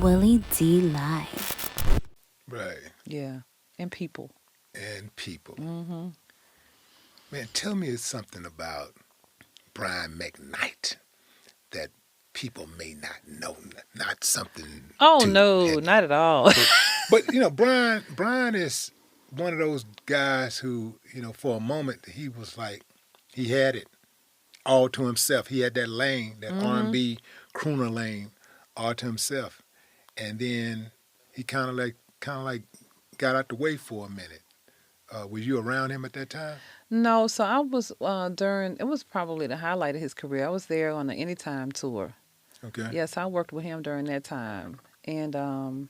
Willie D Live. Right. Yeah, and people. And people. Mm-hmm. Man, tell me something about Brian McKnight that people may not know. Not something Oh too no, heavy. not at all. But Brian is one of those guys who, for a moment he was like he had it all to himself. He had that lane, that Mm-hmm. R&B crooner lane all to himself. And then he kind of like got out the way for a minute. Was you around him at that time? No, so I was during. It was probably the highlight of his career. I was there on the Anytime tour. Okay. Yes, I worked with him during that time, and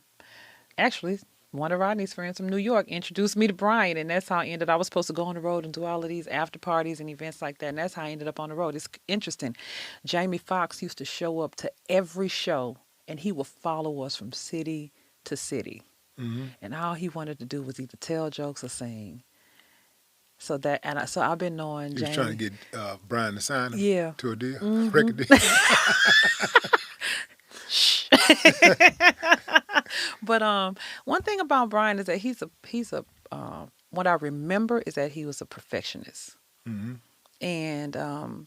actually, one of Rodney's friends from New York introduced me to Brian, and that's how I ended. I was supposed to go on the road and do all of these after parties and events like that, and that's how I ended up on the road. It's interesting. Jamie Foxx used to show up to every show, and he would follow us from city to city, Mm-hmm. and all he wanted to do was either tell jokes or sing. So I've been knowing He was Jamie. trying to get Brian to sign him Yeah. to a deal, Mhm. record deal. But one thing about Brian is that he's a what I remember is that he was a perfectionist. Mm-hmm. And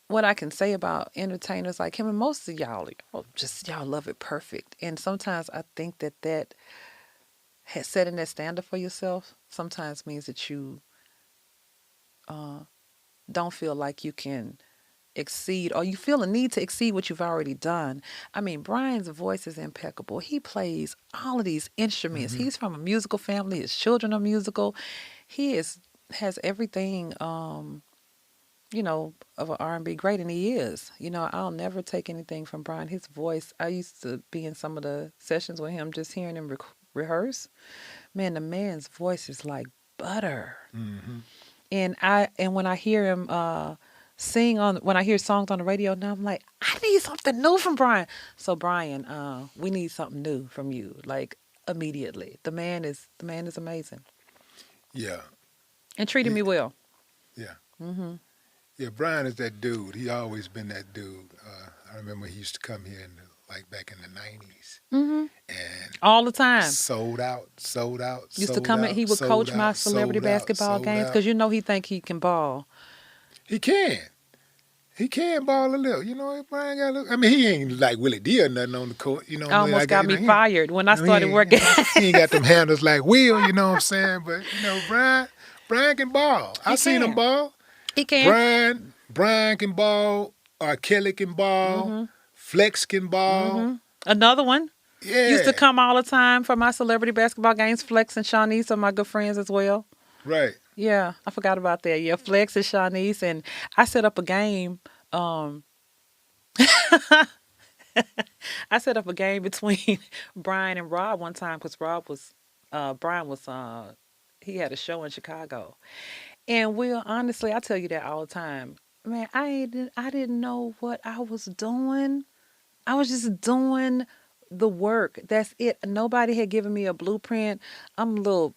what I can say about entertainers like him, and most of y'all love it perfect. And sometimes I think that setting that standard for yourself sometimes means that you don't feel like you can exceed, or you feel a need to exceed what you've already done. I mean, Brian's voice is impeccable. He plays all of these instruments. Mm-hmm. He's from a musical family. His children are musical. Has everything of an R&B great, and he is. I'll never take anything from Brian. His voice, I used to be in some of the sessions with him, just hearing him rehearse. Man, the man's voice is like butter. Mm-hmm. And when I hear him when I hear songs on the radio now, I'm like, I need something new from Brian. So Brian, we need something new from you, like immediately. The man is amazing Yeah. and treated me well. Yeah. Hmm. Yeah, Brian is that dude. He always been that dude. I remember he used to come here back in the 90s Hmm. and All the time. sold out. Used to come in, he would coach my celebrity basketball games because he think he can ball. He can. He can ball a little. Brian got a little. I mean, he ain't like Willie D or nothing on the court. Almost got me fired when I started working. He ain't got them handles like Will, you know what I'm saying? But, Brian can ball. I seen him ball. He can. Brian can ball. Kelly can ball. Hmm. Flex can ball. Hmm. Another one. Yeah. Used to come all the time for my celebrity basketball games. Flex and Shawnice are my good friends as well. Right. Yeah, I forgot about that. Yeah, Flex and Shawnice. And I set up a game. I set up a game between Brian and Rob one time because Brian was, he had a show in Chicago. And Will, honestly, I tell you that all the time. Man, I didn't know what I was doing. I was just doing the work. That's it. Nobody had given me a blueprint. I'm little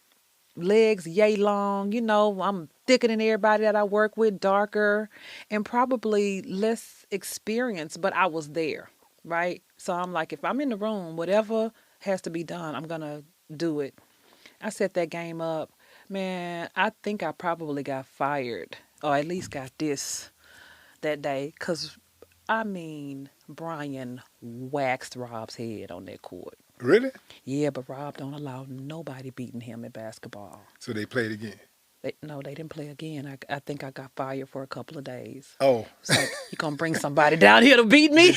legs yay long. I'm thicker than everybody that I work with, darker, and probably less experienced, but I was there, right? So I'm like, if I'm in the room, whatever has to be done, I'm going to do it. I set that game up. Man, I think I probably got fired, or at least got this that day, because, Brian waxed Rob's head on that court. Really? Yeah, but Rob don't allow nobody beating him at basketball. So they played again. No, they didn't play again. I think I got fired for a couple of days. Oh. So you gonna bring somebody down here to beat me?